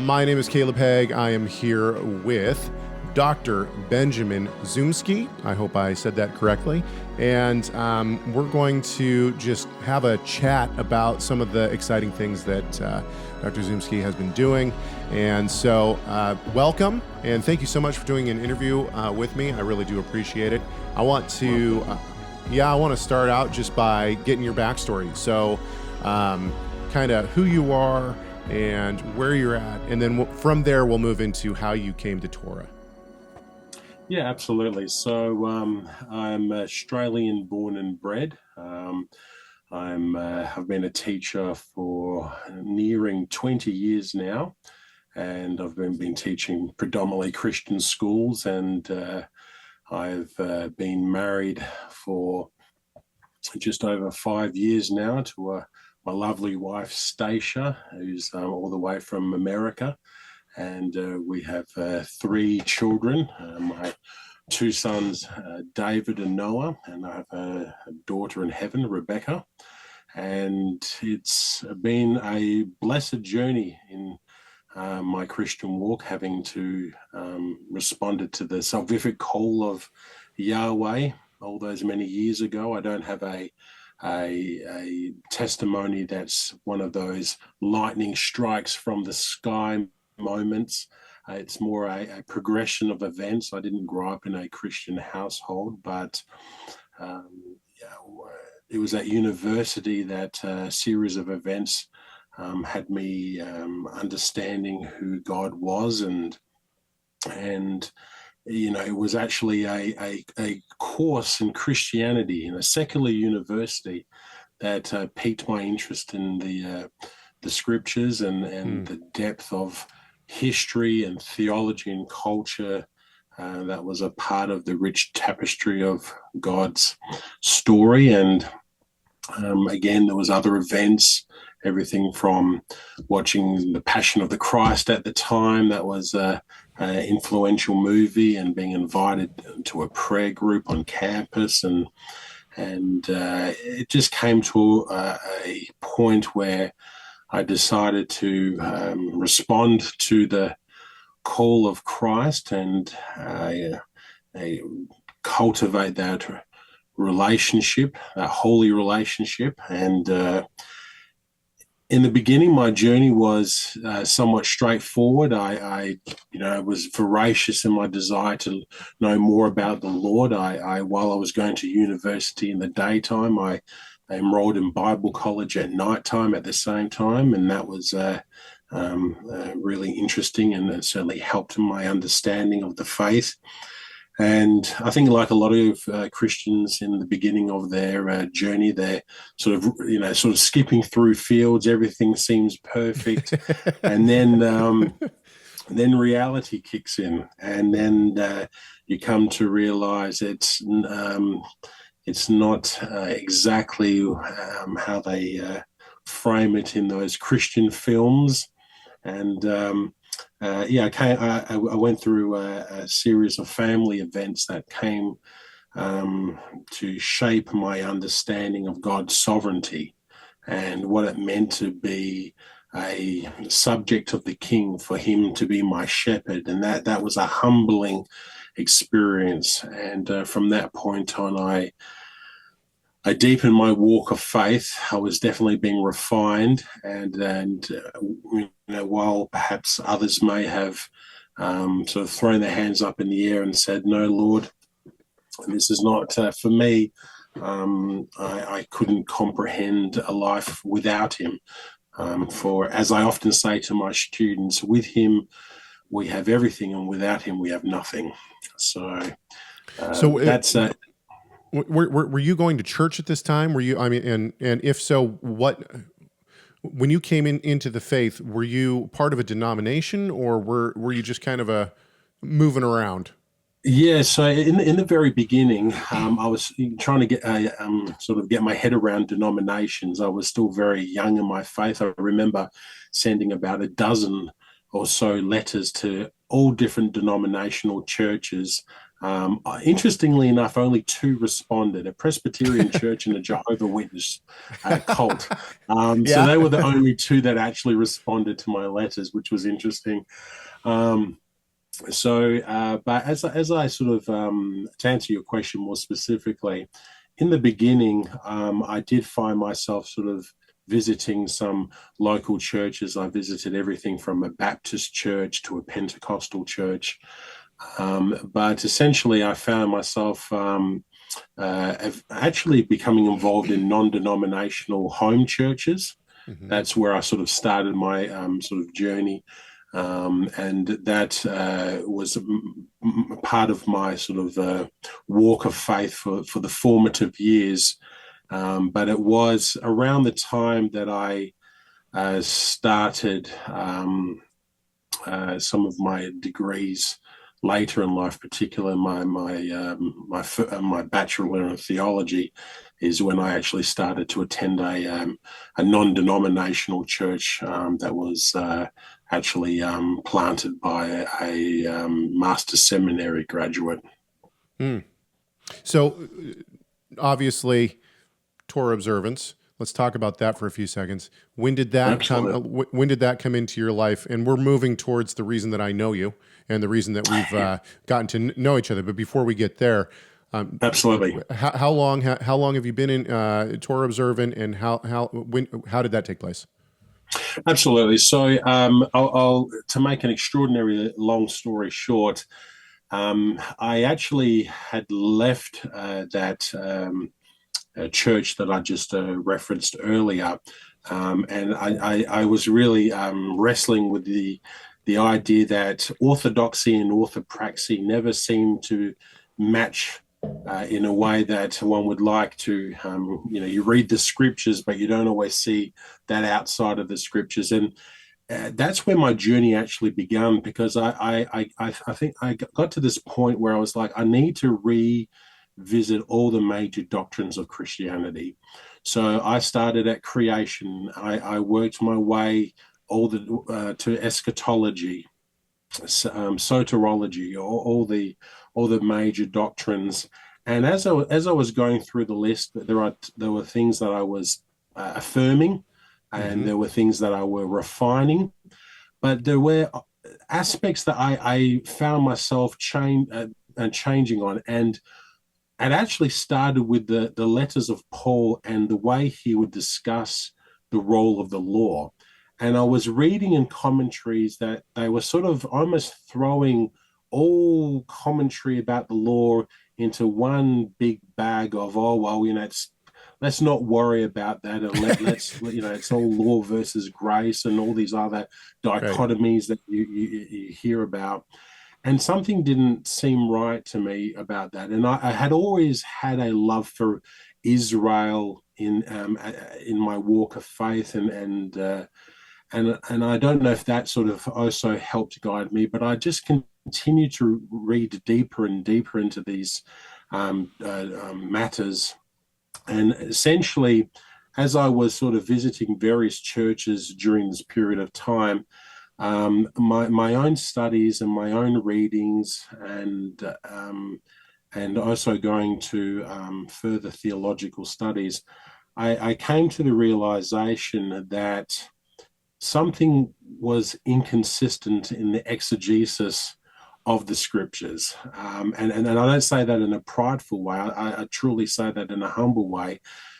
My name is Caleb Haig. I am here with Dr. Benjamin Szumskyj. I hope I said that correctly. And we're going to just have a chat about some of the exciting things that Dr. Szumskyj has been doing. And so welcome, and thank you so much for doing an interview with me. I really do appreciate it. I want to start out just by getting your backstory. So kind of who you are and where you're at, and then from there we'll move into how you came to Torah. Yeah, absolutely. So I'm Australian born and bred. I've been a teacher for nearing 20 years now, and I've been teaching predominantly Christian schools, and I've been married for just over 5 years now to my lovely wife, Stacia, who's all the way from America. And we have 3 children, my 2 sons, David and Noah, and I have a daughter in heaven, Rebecca. And it's been a blessed journey in my Christian walk, having to responded to the salvific call of Yahweh all those many years ago. I don't have a testimony that's one of those lightning strikes from the sky moments. It's more a progression of events. I didn't grow up in a Christian household, but it was at university that a series of events had me understanding who God was, and you know, it was actually a course in Christianity in a secular university that piqued my interest in the scriptures and the depth of history and theology and culture that was a part of the rich tapestry of God's story. And again, there was other events, everything from watching The Passion of the Christ at the time. That was an influential movie, and being invited to a prayer group on campus, and it just came to a point where I decided to respond to the call of Christ and cultivate that relationship, that holy relationship. And in the beginning, my journey was somewhat straightforward. I was voracious in my desire to know more about the Lord. While I was going to university in the daytime, I enrolled in Bible college at nighttime at the same time, and that was really interesting, and it certainly helped in my understanding of the faith. And I think, like a lot of Christians in the beginning of their journey, they're sort of skipping through fields. Everything seems perfect, and then reality kicks in, and then you come to realize it's not exactly how they frame it in those Christian films. And I went through a series of family events that came to shape my understanding of God's sovereignty and what it meant to be a subject of the King, for him to be my shepherd. And that was a humbling experience. And from that point on, I deepened my walk of faith. I was definitely being refined, and while perhaps others may have sort of thrown their hands up in the air and said, "No, Lord, this is not for me," I couldn't comprehend a life without him. For, as I often say to my students, with him we have everything, and without him we have nothing. So that's Were you going to church at this time? Were you? I mean, and if so, what? When you came into the faith, were you part of a denomination, or were you just kind of moving around? Yeah, so in the very beginning, I was trying to get my head around denominations. I was still very young in my faith. I remember sending about a dozen or so letters to all different denominational churches Interestingly enough, only two responded: a Presbyterian church and a Jehovah's Witness cult. So Yeah. they were the only two that actually responded to my letters, which was interesting. Um, but as I sort of to answer your question more specifically, in the beginning, I did find myself sort of visiting some local churches. I visited everything from a Baptist church to a Pentecostal church. But essentially, I found myself actually becoming involved in non-denominational home churches. Hmm. That's where I sort of started my sort of journey. And that was part of my sort of walk of faith for the formative years. But it was around the time that I started some of my degrees later in life, particularly my bachelor in theology, is when I actually started to attend a non-denominational church that was actually planted by a master seminary graduate. Mm. So obviously, Torah observance. Let's talk about that for a few seconds. When did that come? Absolutely. When did that come into your life? And we're moving towards the reason that I know you and the reason that we've gotten to know each other. But before we get there, Absolutely. how long have you been in Torah observant, and how did that take place? Absolutely. So, to make an extraordinary long story short, I actually had left that church that I just referenced earlier, and I was really wrestling with the idea that orthodoxy and orthopraxy never seem to match in a way that one would like to. You read the scriptures, but you don't always see that outside of the scriptures, and that's where my journey actually began, because I think I got to this point where I was like, I need to revisit all the major doctrines of Christianity. So I started at creation. I worked my way to eschatology, soteriology, all the major doctrines. And as I was going through the list, there were things that I was affirming, and Hmm. there were things that I were refining, but there were aspects that I found myself changing on, and it actually started with the letters of Paul and the way he would discuss the role of the law. And I was reading in commentaries that they were sort of almost throwing all commentary about the law into one big bag of, oh, well, let's not worry about that, and let's it's all law versus grace and all these other Right. dichotomies that you hear about. And something didn't seem right to me about that. And I had always had a love for Israel in my walk of faith, and I don't know if that sort of also helped guide me, but I just continued to read deeper and deeper into these matters. And essentially, as I was sort of visiting various churches during this period of time, my own studies and my own readings, and also going to further theological studies, I came to the realization that something was inconsistent in the exegesis of the scriptures. And I don't say that in a prideful way. I truly say that in a humble way,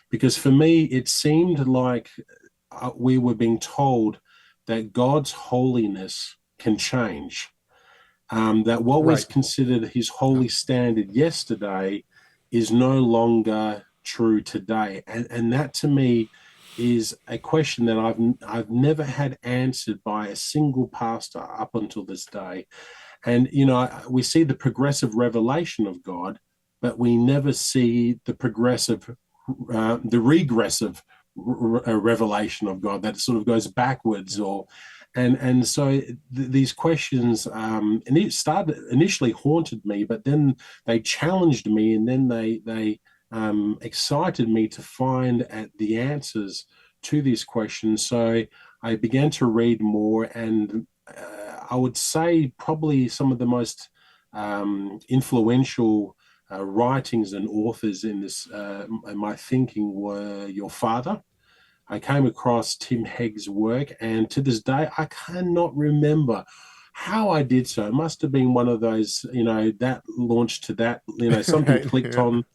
because for me, it seemed like we were being told that God's holiness can change, that what was Right. considered his holy standard yesterday is no longer true today. And that to me is a question that I've never had answered by a single pastor up until this day. And we see the progressive revelation of God, but we never see the regressive revelation of God that sort of goes backwards, or and so these questions and it started initially haunted me, but then they challenged me, and then they excited me to find the answers to these questions. So I began to read more, and I would say probably some of the most influential writings and authors in this in my thinking were your father. I came across Tim Hegg's work, and to this day, I cannot remember how I did so. It must have been one of those, that launched to that, something Right. clicked Yeah. on,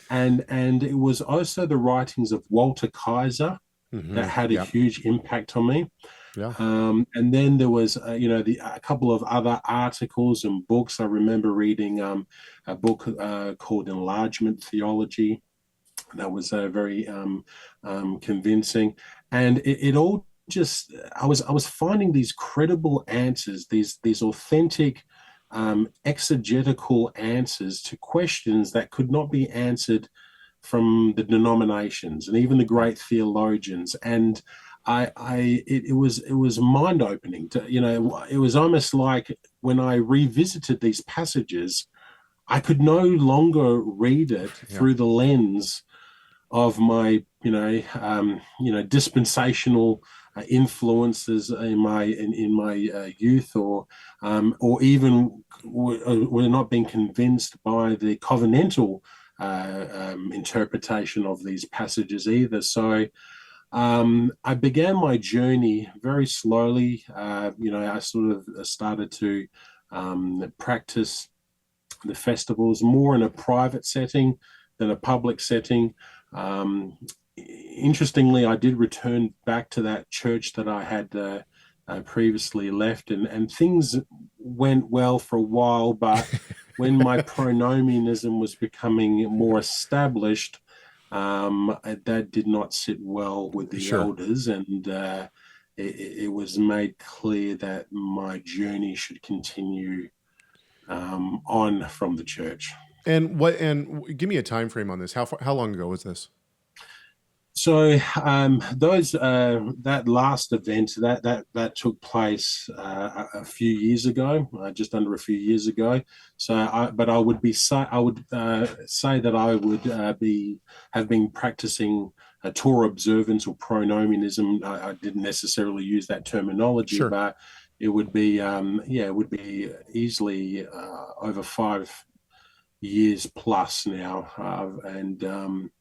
and it was also the writings of Walter Kaiser that had a Yep. huge impact on me. Yeah. And then there was, a couple of other articles and books. I remember reading a book called Enlargement Theology. That was very convincing, and it all just I was finding these credible answers, these authentic exegetical answers to questions that could not be answered from the denominations and even the Right. great theologians. And it was mind opening. It was almost like when I revisited these passages, I could no longer read it Yeah. through the lens of my dispensational influences in my youth, or even were not being convinced by the covenantal interpretation of these passages either. So I began my journey very slowly. I sort of started to practice the festivals more in a private setting than a public setting. Um, Interestingly, I did return back to that church that I had previously left, and things went well for a while. But when my pronomianism was becoming more established, that did not sit well with the Sure. elders, and it was made clear that my journey should continue on from the church. And give me a time frame on this. How long ago was this? So those that last event that took place a few years ago, just under a few years ago. But I would say that I would have been practicing Torah observance or pronomianism. I didn't necessarily use that terminology, Sure. but it would be it would be easily over 5 years plus now, and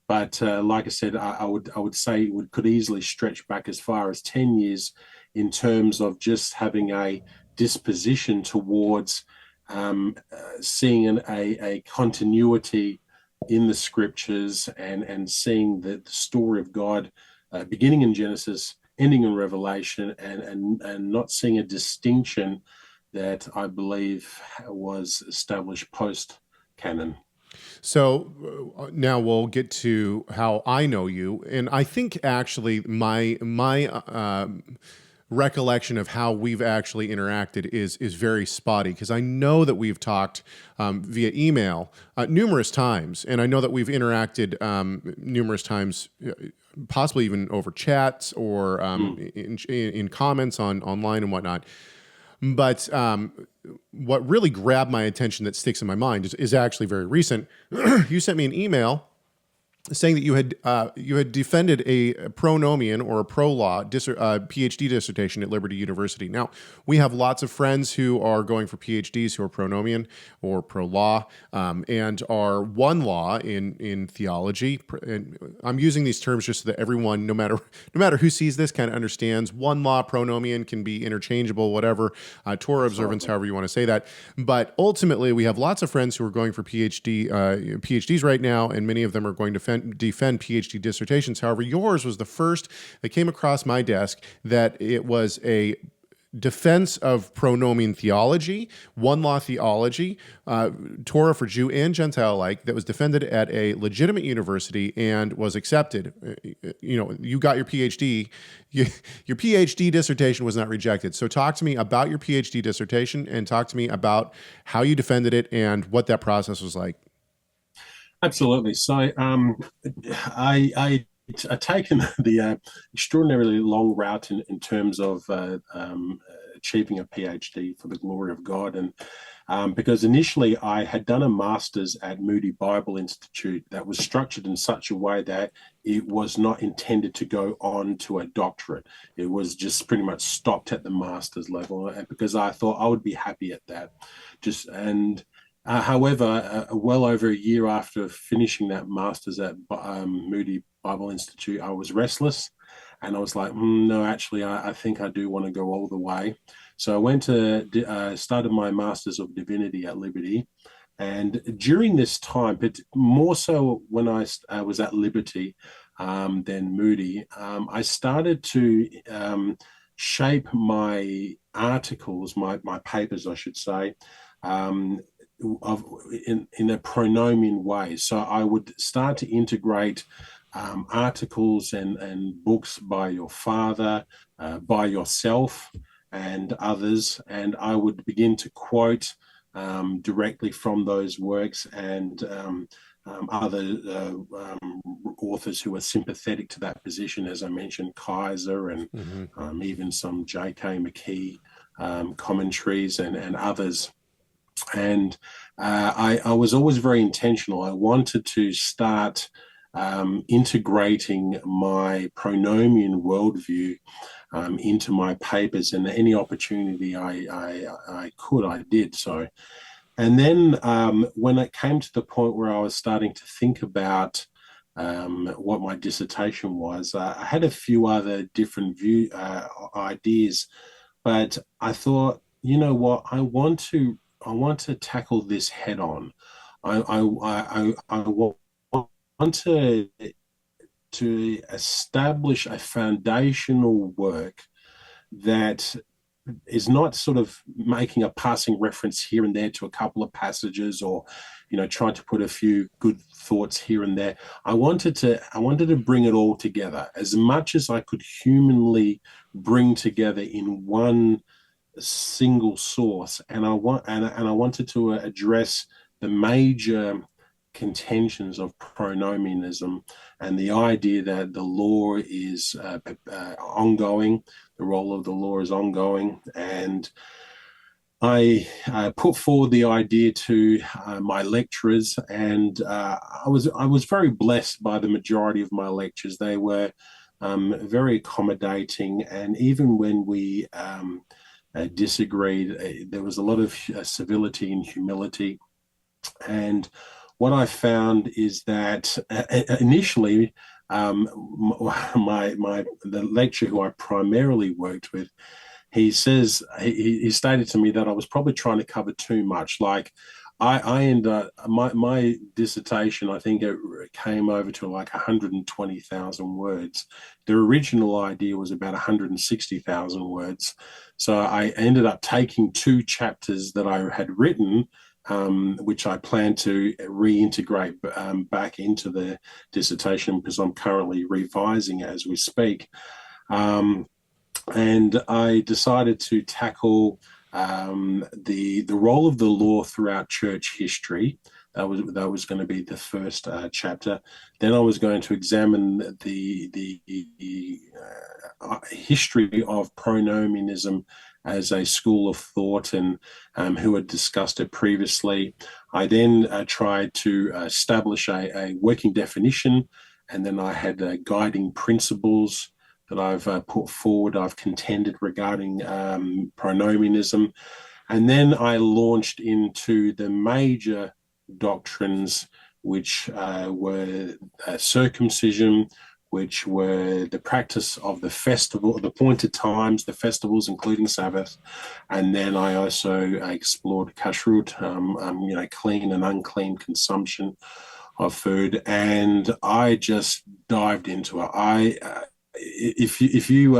but like I said, I would say it could easily stretch back as far as 10 years in terms of just having a disposition towards seeing a continuity in the scriptures, and seeing the story of God beginning in Genesis, ending in Revelation, and not seeing a distinction that I believe was established post canon. So now we'll get to how I know you, and I think actually my recollection of how we've actually interacted is very spotty, because I know that we've talked via email numerous times, and I know that we've interacted numerous times, possibly even over chats or in comments on online and whatnot. But what really grabbed my attention that sticks in my mind is actually very recent. You sent me an email saying that you had defended a pronomian or a pro-law PhD dissertation at Liberty University. Now, we have lots of friends who are going for PhDs who are pronomian or pro-law, and are one law in theology. And I'm using these terms just so that everyone, no matter who sees this, kind of understands. One law, pronomian can be interchangeable, whatever. Torah observance, however you want to say that. But ultimately, we have lots of friends who are going for PhDs right now, and many of them are going to defend PhD dissertations. However, yours was the first that came across my desk that it was a defense of pronomian theology, one law theology, Torah for Jew and Gentile alike, that was defended at a legitimate university and was accepted. You got your PhD. Your PhD dissertation was not rejected. So talk to me about your PhD dissertation, and talk to me about how you defended it and what that process was like. Absolutely. So I taken the extraordinarily long route in terms of achieving a PhD for the glory of God, and because initially I had done a master's at Moody Bible Institute that was structured in such a way that it was not intended to go on to a doctorate. It was just pretty much stopped at the master's level, because I thought I would be happy at that. However, well over a year after finishing that master's at Moody Bible Institute, I was restless. And I was like, no, actually, I think I do want to go all the way. So I went to started my Master's of Divinity at Liberty. And during this time, but more so when I was at Liberty than Moody, I started to shape my articles, my papers, I should say, in a pronomian way. So I would start to integrate articles and books by your father, by yourself, and others, and I would begin to quote directly from those works and other authors who are sympathetic to that position, as I mentioned, Kaiser and even some J.K. McKee commentaries and others. And I was always very intentional. I wanted to start integrating my pronomian worldview into my papers, and any opportunity I could, I did so. And then when it came to the point where I was starting to think about what my dissertation was, I had a few other different ideas, but I thought, you know what, I want to tackle this head on. I want to establish a foundational work that is not sort of making a passing reference here and there to a couple of passages, or trying to put a few good thoughts here and there. I wanted to bring it all together as much as I could humanly bring together in one single source, and I wanted to address the major contentions of pronomianism and the idea that the law is ongoing, the role of the law is ongoing. And I put forward the idea to my lecturers, and I was very blessed by the majority of my lectures. They were very accommodating, and even when we disagreed, there was a lot of civility and humility. And what I found is that initially, the lecturer who I primarily worked with, he stated to me that I was probably trying to cover too much. Like I ended up, my dissertation, I think it came over to like 120,000 words. The original idea was about 160,000 words. So I ended up taking two chapters that I had written, which I plan to reintegrate back into the dissertation, because I'm currently revising as we speak. And I decided to tackle the role of the law throughout church history. That was going to be the first chapter. Then I was going to examine the history of pronomianism as a school of thought, and who had discussed it previously. I then tried to establish a working definition, and then I had guiding principles that I've put forward, I've contended regarding pronomianism. And then I launched into the major doctrines, which were circumcision, which were the practice of the festival, the appointed times, the festivals, including Sabbath. And then I also explored kashrut, clean and unclean consumption of food. And I just dived into it. If you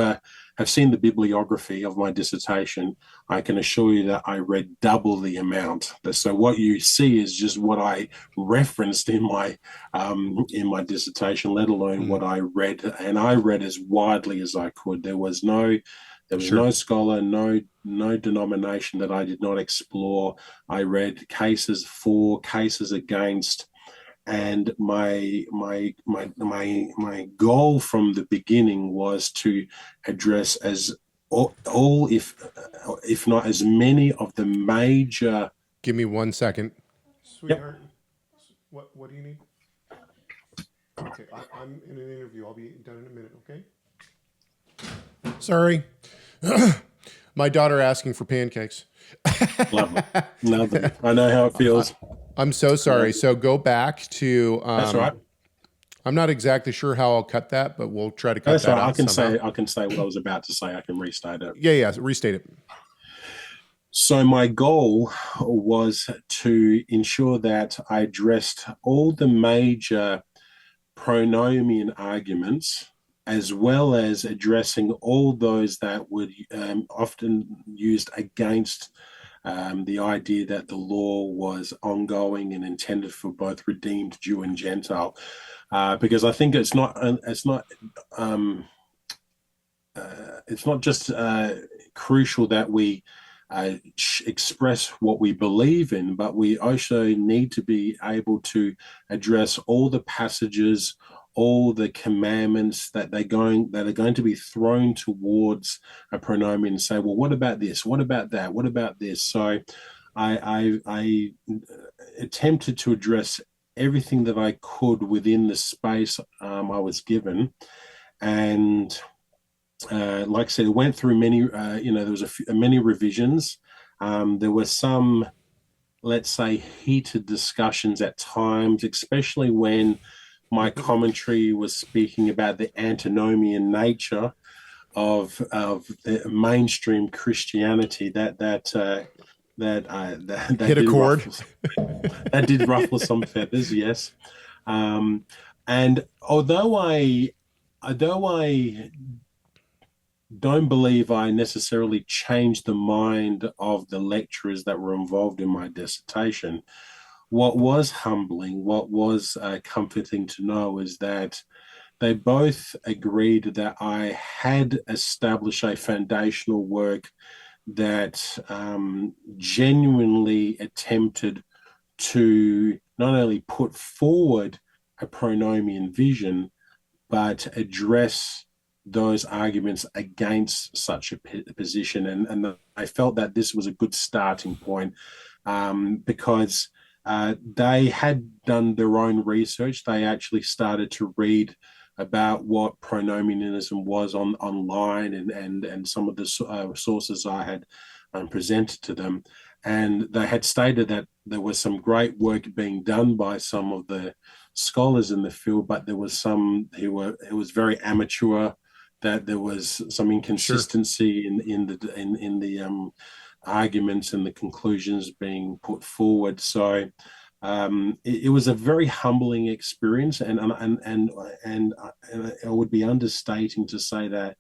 have seen the bibliography of my dissertation, I can assure you that I read double the amount. So what you see is just what I referenced in my dissertation, let alone what I read. And I read as widely as I could. There was no scholar, no denomination that I did not explore. I read cases for, cases against. And my goal from the beginning was to address if not as many of the major Give me 1 second. Yep. Sweetheart, what do you need? Okay, I'm in an interview. I'll be done in a minute, okay? Sorry. My daughter asking for pancakes. Lovely. Lovely. I know how it feels. I'm so sorry. So go back to. That's all right. I'm not exactly sure how I'll cut that, but we'll try to cut That's that all right. out somehow. I can say what I was about to say. I can restate it. Yeah. Restate it. So my goal was to ensure that I addressed all the major pronomian arguments, as well as addressing all those that would often used against the idea that the law was ongoing and intended for both redeemed Jew and Gentile, because I think it's not just crucial that we express what we believe in, but we also need to be able to address all the passages, all the commandments that are going to be thrown towards a pronomen and say, well, what about this? What about that? What about this? So I attempted to address everything that I could within the space I was given. And like I said, it went through many, there was many revisions. There were some, let's say, heated discussions at times, especially when my commentary was speaking about the antinomian nature of the mainstream Christianity. That Hit a chord. That did ruffle some feathers, yes. And although I don't believe I necessarily changed the mind of the lecturers that were involved in my dissertation, what was humbling, what was comforting to know is that they both agreed that I had established a foundational work that genuinely attempted to not only put forward a pronomian vision, but address those arguments against such a position. And I felt that this was a good starting point because they had done their own research. They actually started to read about what pronomianism was online and some of the sources I had presented to them. And they had stated that there was some great work being done by some of the scholars in the field, but there was some it was very amateur, that there was some inconsistency in the arguments and the conclusions being put forward. So it was a very humbling experience, and it would be understating to say that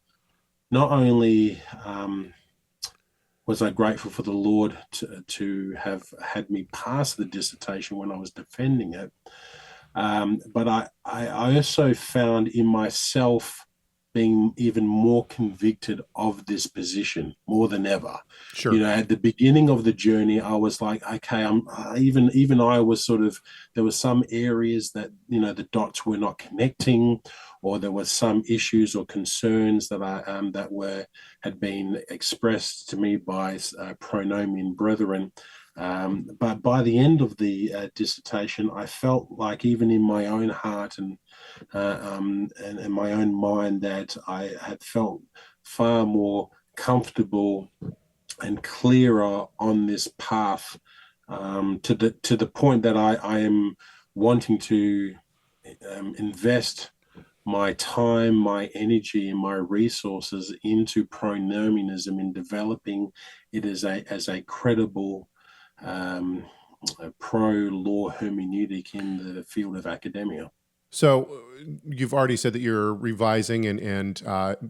not only was I grateful for the Lord to have had me pass the dissertation when I was defending it, but I also found in myself being even more convicted of this position more than ever. Sure. At the beginning of the journey, I was like, okay, even I was sort of, there were some areas that, the dots were not connecting, or there were some issues or concerns that had been expressed to me by pronomian brethren. But by the end of the dissertation, I felt like even in my own heart and in my own mind that I had felt far more comfortable and clearer on this path, to the point that I am wanting to invest my time, my energy, and my resources into pronomianism, in developing it as a credible pro-law hermeneutic in the field of academia. So you've already said that you're revising and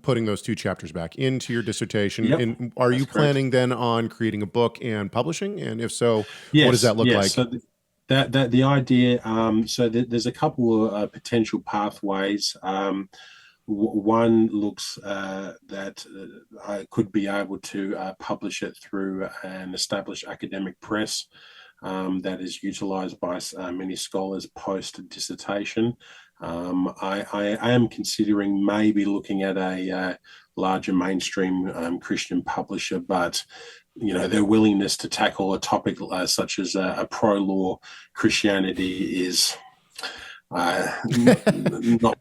putting those 2 chapters back into your dissertation. Yep, and are you planning then on creating a book and publishing? And if so, yes, what does that look like? So the idea, so there's a couple of potential pathways. One looks that I could be able to publish it through an established academic press that is utilized by many scholars post-dissertation. I am considering maybe looking at a larger mainstream Christian publisher, but their willingness to tackle a topic such as a pro-law Christianity is not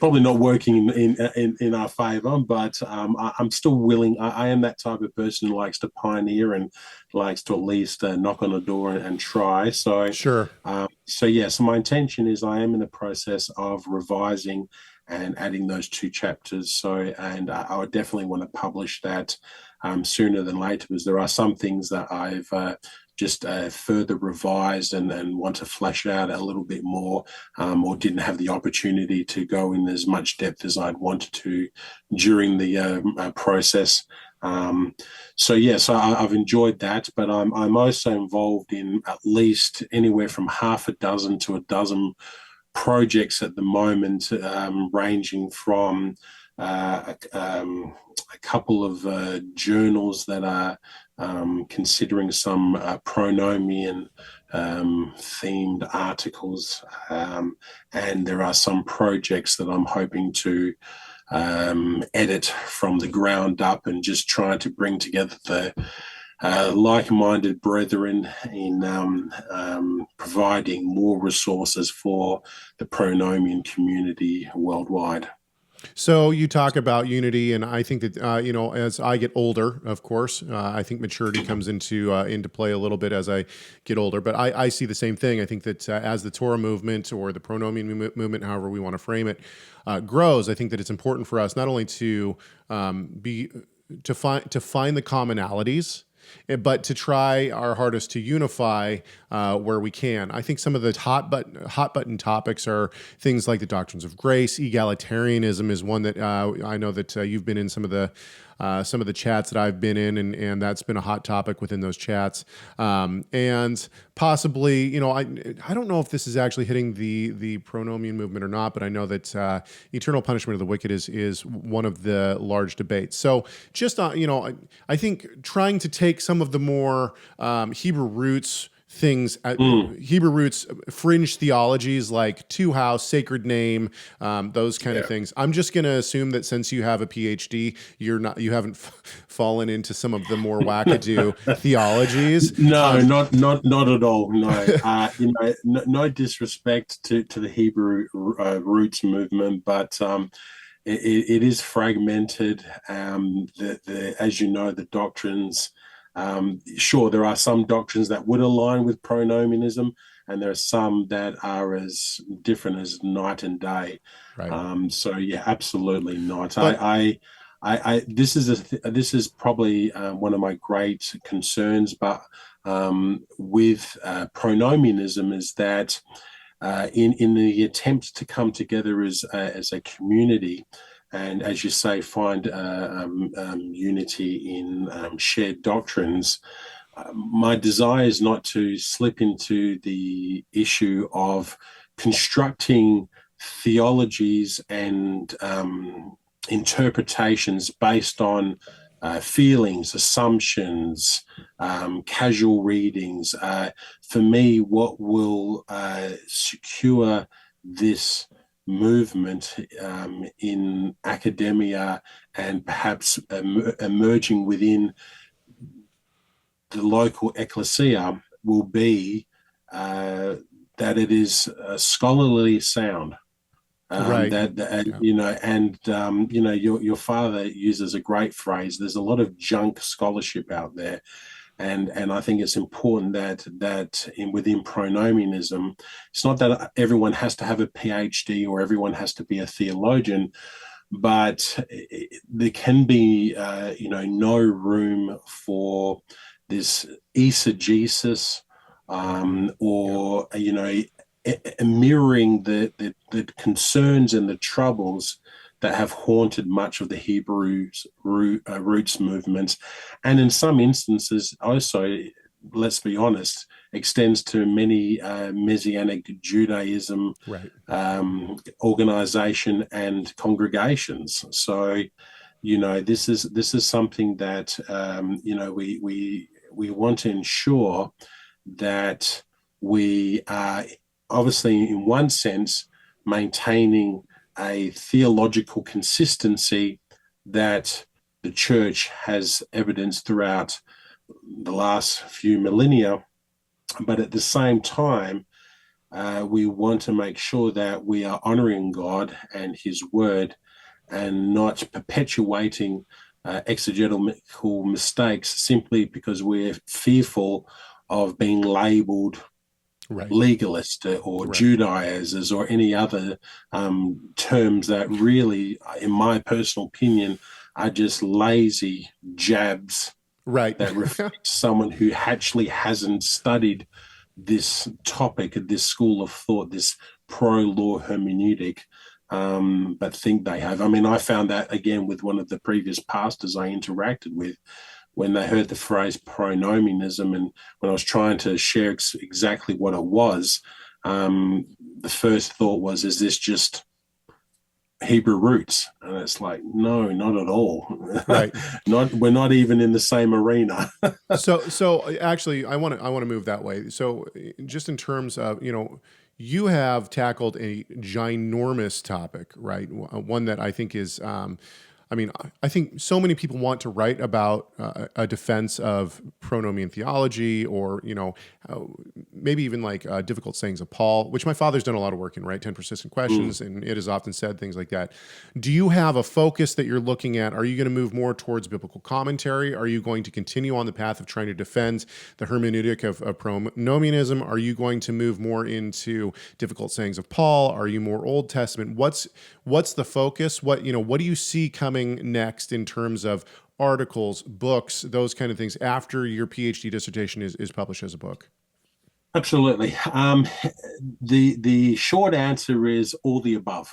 probably not working in our favor, but I'm still willing. I am that type of person who likes to pioneer and likes to at least knock on a door and try. Sure. So my intention is I am in the process of revising and adding those 2 chapters. And I would definitely want to publish that sooner than later, because there are some things that I've just further revised and want to flesh out a little bit more, or didn't have the opportunity to go in as much depth as I'd wanted to during the process. So I've enjoyed that, but I'm also involved in at least anywhere from half a dozen to a dozen projects at the moment, ranging from a couple of journals that are considering some pronomian themed articles, and there are some projects that I'm hoping to edit from the ground up, and just trying to bring together the like-minded brethren in providing more resources for the pronomian community worldwide. So you talk about unity, and I think that as I get older, of course, I think maturity comes into play a little bit as I get older. But I see the same thing. I think that as the Torah movement or the pronomian movement, however we want to frame it, grows, I think that it's important for us not only to find the commonalities, but to try our hardest to unify where we can. I think some of the hot button topics are things like the doctrines of grace. Egalitarianism is one that I know that you've been in some of the chats that I've been in, and that's been a hot topic within those chats. And possibly, I don't know if this is actually hitting the pronomian movement or not, but I know that eternal punishment of the wicked is one of the large debates. So just, I think trying to take some of the more Hebrew roots things, Hebrew roots, fringe theologies like two house, sacred name, those kind of things. I'm just going to assume that since you have a PhD, you haven't fallen into some of the more wackadoo theologies. No, not at all. No, no disrespect to the Hebrew roots movement, but it is fragmented. As you know, the doctrines. Sure, there are some doctrines that would align with pronomianism, and there are some that are as different as night and day. Right. Absolutely not. But this is probably one of my great concerns, but with pronomianism is that in the attempt to come together as a community, and as you say, find unity in shared doctrines. My desire is not to slip into the issue of constructing theologies and interpretations based on feelings, assumptions, casual readings. For me, what will secure this movement in academia and perhaps emerging within the local ecclesia will be that it is scholarly sound. Right. Your father uses a great phrase. There's a lot of junk scholarship out there. And I think it's important that within pronomianism, it's not that everyone has to have a PhD or everyone has to be a theologian, but there can be no room for this eisegesis or mirroring the concerns and the troubles that have haunted much of the Hebrew roots movements, and in some instances also, let's be honest, extends to many Messianic Judaism organization and congregations. So, this is something that we want to ensure that we are obviously, in one sense, maintaining a theological consistency that the church has evidenced throughout the last few millennia. But at the same time, we want to make sure that we are honoring God and His Word and not perpetuating exegetical mistakes simply because we're fearful of being labeled Right. legalist or Right. Judaizers or any other terms that really, in my personal opinion, are just lazy jabs Right. that reflect someone who actually hasn't studied this topic, this school of thought, this pro-law hermeneutic, but think they have. I mean, I found that again with one of the previous pastors I interacted with when they heard the phrase pronomianism, and when I was trying to share exactly what it was, the first thought was, is this just Hebrew roots? And it's like, no, not at all. Right. We're not even in the same arena. So actually, I want to move that way. So just in terms of, you have tackled a ginormous topic, right? One that I think is, I think so many people want to write about a defense of pronomian theology, or maybe even like difficult sayings of Paul, which my father's done a lot of work in, right? 10 persistent questions, and it is often said things like that. Do you have a focus that you're looking at? Are you going to move more towards biblical commentary? Are you going to continue on the path of trying to defend the hermeneutic of pronomianism? Are you going to move more into difficult sayings of Paul? Are you more Old Testament? What's the focus? What do you see coming next in terms of articles, books, those kind of things after your PhD dissertation is published as a book? Absolutely. The short answer is all the above.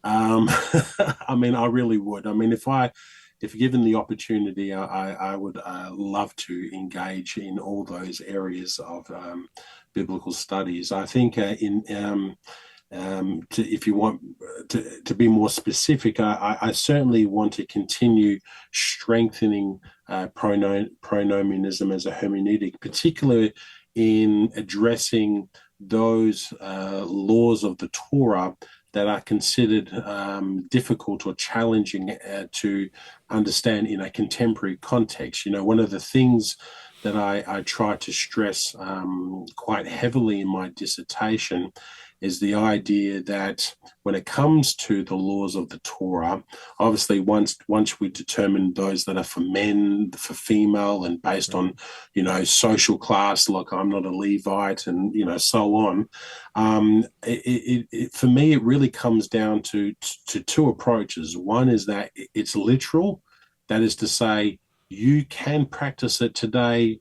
I mean, I really would. I mean, if given the opportunity, I would love to engage in all those areas of biblical studies. I think if you want to be more specific, I certainly want to continue strengthening pronomianism as a hermeneutic, particularly in addressing those laws of the Torah that are considered difficult or challenging to understand in a contemporary context. One of the things that I try to stress quite heavily in my dissertation is the idea that when it comes to the laws of the Torah, obviously once we determine those that are for men, for female, and based on, social class, like I'm not a Levite, and, so on, for me, it really comes down to two approaches. One is that it's literal. That is to say, you can practice it today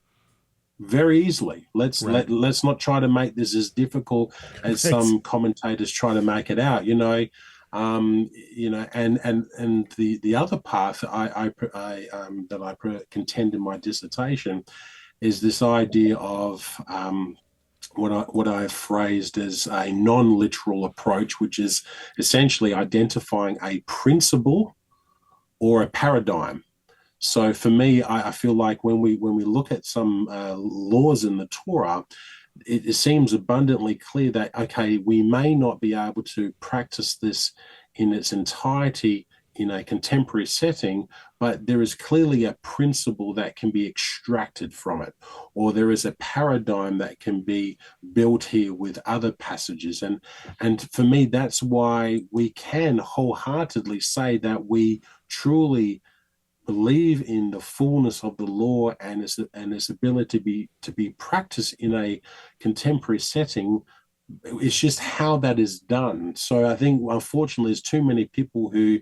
very easly. Let's not try to make this as difficult as some commentators try to make it out. And the other path that I contend in my dissertation is this idea of what I have phrased as a non-literal approach, which is essentially identifying a principle or a paradigm. So for me, I feel like when we look at some laws in the Torah, it seems abundantly clear that, okay, we may not be able to practice this in its entirety in a contemporary setting, but there is clearly a principle that can be extracted from it, or there is a paradigm that can be built here with other passages. And for me, that's why we can wholeheartedly say that we truly believe in the fullness of the law and its ability to be practiced in a contemporary setting. It's just how that is done. So I think, unfortunately, there's too many people who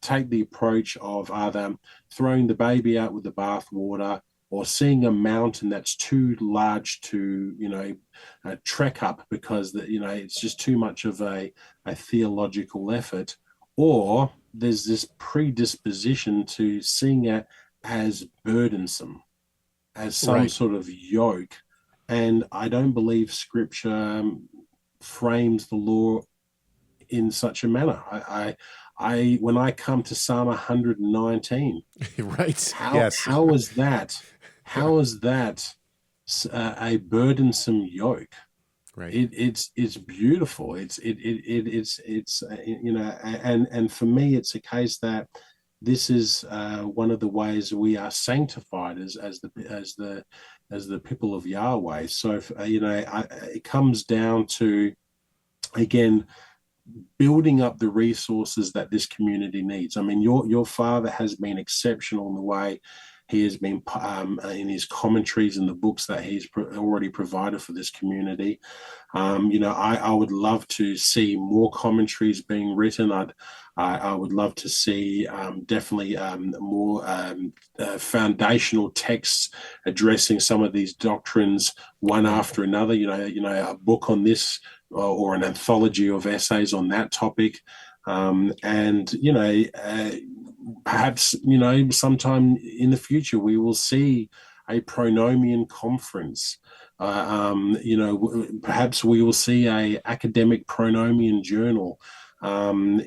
take the approach of either throwing the baby out with the bathwater, or seeing a mountain that's too large to trek up because it's just too much of a theological effort, or there's this predisposition to seeing it as burdensome, as some sort of yoke. And I don't believe Scripture frames the law in such a manner. I when I come to Psalm 119, Right. How is that? How is that a burdensome yoke? Right. It's beautiful. And for me, it's a case that this is one of the ways we are sanctified as the people of Yahweh. So it comes down to, again, building up the resources that this community needs. I mean, your father has been exceptional in the way he has been in his commentaries and the books that he's already provided for this community. I would love to see more commentaries being written. I would love to see definitely more foundational texts addressing some of these doctrines one after another. A book on this or an anthology of essays on that topic. Perhaps, sometime in the future, we will see a pronomian conference. Perhaps we will see a academic pronomian journal. The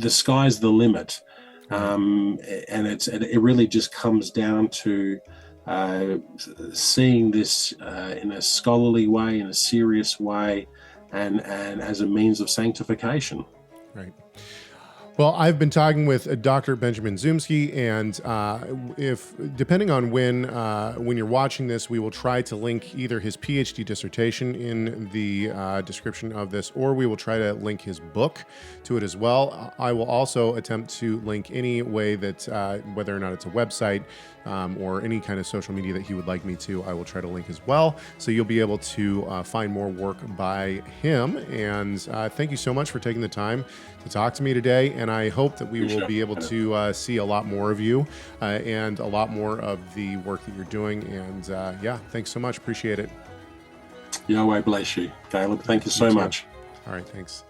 sky's the limit. And it really just comes down to seeing this in a scholarly way, in a serious way, and as a means of sanctification. Right. Well, I've been talking with Dr. Benjamin Szumskyj, and if depending on when you're watching this, we will try to link either his Ph.D. dissertation in the description of this, or we will try to link his book to it as well. I will also attempt to link any way that, whether or not it's a website or any kind of social media that he would like me to, I will try to link as well. So you'll be able to find more work by him. And thank you so much for taking the time to talk to me today. And I hope that we will be able to see a lot more of you and a lot more of the work that you're doing. And thanks so much. Appreciate it. Yahweh bless you, Caleb. Thank you so much. All right. Thanks.